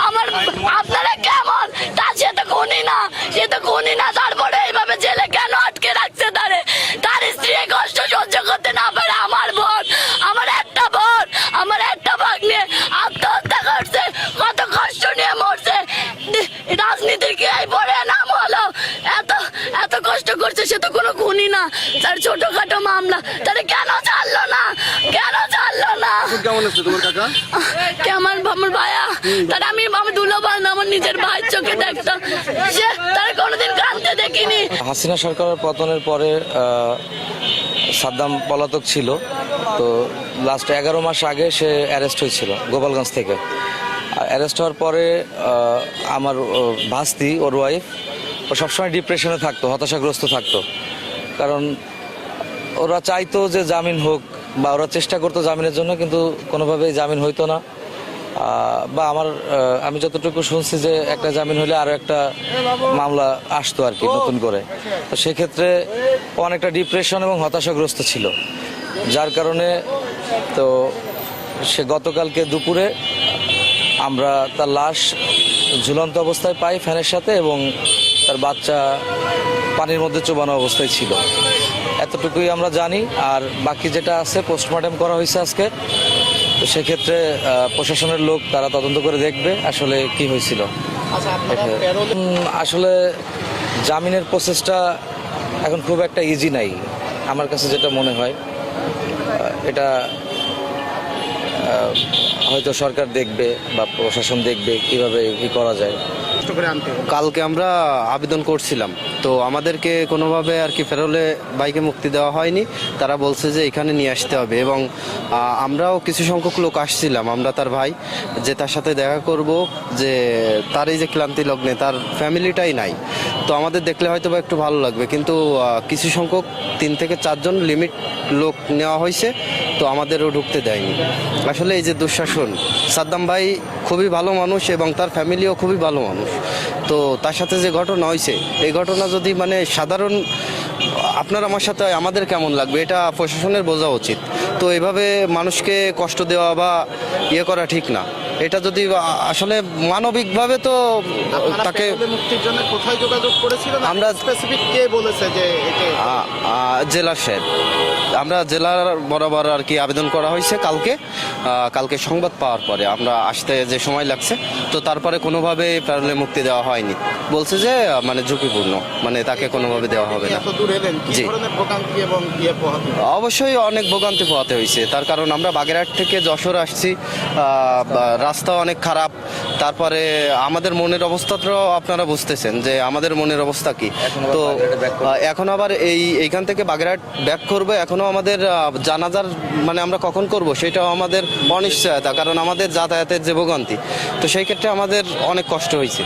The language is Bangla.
আমার আপনারা কেমন তার সে তো খুনি না তারপরে এইভাবে জেলে কেন আটকে রাখছে তার স্ত্রী কষ্ট সহ্য করতে না পারে। আমার বোন, আমার একটা ভাগ্নে আত্মহত্যা করছে, কত কষ্ট নিয়ে মরছে। রাজনীতির কি এই পরে নাম হলো? এত কষ্ট করছে, সে তো কোনো খুনি না, তার ছোটখাটো মামলা, তাহলে কেন ছাড়লো না? কেমন আছে তোমার কাকা? আমার ভাইয়া, তার আমি দুলাভাই না, আমার নিজের ভাইয়ের চোখে দেখতাম, সে তার কোনোদিন কাঁদতে দেখিনি। হাসিনা সরকারের পতনের পরে সাদ্দাম পলাতক ছিল, তো লাস্ট 11 মাস আগে সে অ্যারেস্ট হয়েছিল গোপালগঞ্জ থেকে। অ্যারেস্ট হওয়ার পরে আমার ভাস্তি, ওর ওয়াইফ, ও সবসময় ডিপ্রেশনে থাকতো, হতাশাগ্রস্ত থাকতো। কারণ ওরা চাইতো যে জামিন হোক, বা ওরা চেষ্টা করতো জামিনের জন্য, কিন্তু কোনোভাবেই জামিন হইতো না। বা আমি যতটুকু শুনছি যে একটা জামিন হলে আরও একটা মামলা আসতো আর কি নতুন করে। তো সেক্ষেত্রে অনেকটা ডিপ্রেশন এবং হতাশাগ্রস্ত ছিল, যার কারণে তো সে গতকালকে দুপুরে আমরা তার লাশ ঝুলন্ত অবস্থায় পাই ফ্যানের সাথে, এবং তার বাচ্চা পানির মধ্যে চোবানো অবস্থায় ছিল। এতটুকুই আমরা জানি। আর বাকি যেটা আছে পোস্টমর্টেম করা হয়েছে আজকে, তো সেক্ষেত্রে প্রশাসনের লোক তারা তদন্ত করে দেখবে আসলে কি হয়েছিল। আসলে জামিনের প্রসেসটা এখন খুব একটা ইজি নাই আমার কাছে যেটা মনে হয়। এটা হয়তো সরকার দেখবে বা প্রশাসন দেখবে কিভাবে কি করা যায়। কালকে আমরা আবেদন করছিলাম, তো আমাদেরকে কোনোভাবে আর কি ফেরোলে বাইকে মুক্তি দেওয়া হয়নি। তারা বলছে যে এখানে নিয়ে আসতে হবে, এবং আমরাও কিছু সংখ্যক লোক আসছিলাম, আমরা তার ভাই, যে তার সাথে দেখা করব, যে তার এই যে ক্লান্তি লগ্নে তার ফ্যামিলিটাই নাই, তো আমাদের দেখলে হয়তো বা একটু ভালো লাগবে। কিন্তু কিছু সংখ্যক 3 থেকে 4 জন লিমিট লোক নেওয়া হয়েছে, তো আমাদেরও ঢুকতে দেয়নি। আসলে এই যে দুঃশাসন, সাদ্দাম ভাই খুবই ভালো মানুষ এবং তার ফ্যামিলিও খুবই ভালো মানুষ, তো তার সাথে যে ঘটনা হয়েছে, এই ঘটনা যদি মানে সাধারণ আপনার আমার সাথে আমাদের কেমন লাগবে, এটা প্রশাসনের বোঝা উচিত। তো এভাবে মানুষকে কষ্ট দেওয়া বা ইয়ে করা ঠিক না। এটা যদি আসলে মানবিকভাবে, তো তাকে মুক্তির জন্য কোথায় যোগাযোগ করেছিলেন? আমরা স্পেসিফিক কে বলেছে যে জেলার সাহেব, আমরা জেলার বরাবর আর কি আবেদন করা হয়েছে কালকে সংবাদ পাওয়ার পরে। আমরা আসতে যে সময় লাগছে, তো তারপরে কোনোভাবে প্যারোলে মুক্তি দেওয়া হয়নি। বলছে যে মানে ঝুঁকিপূর্ণ, মানে তাকে কোনোভাবে দেওয়া হবে না। জি, অবশ্যই অনেক ভোগান্তি পোহাতে হয়েছে। তার কারণ আমরা বাগেরহাট থেকে যশোর আসছি, রাস্তা অনেক খারাপ। তারপরে আমাদের মনের অবস্থাটাও আপনারা বুঝতেছেন যে আমাদের মনের অবস্থা কি। তো এখন আবার এইখান থেকে বাগেরহাট ব্যাক করবো, এখনো আমাদের জানাজার মানে আমরা কখন করব সেটাও আমাদের অনিশ্চয়তা, কারণ আমাদের যাতায়াতের যে ভোগান্তি, তো সেই ক্ষেত্রে আমাদের অনেক কষ্ট হয়েছে।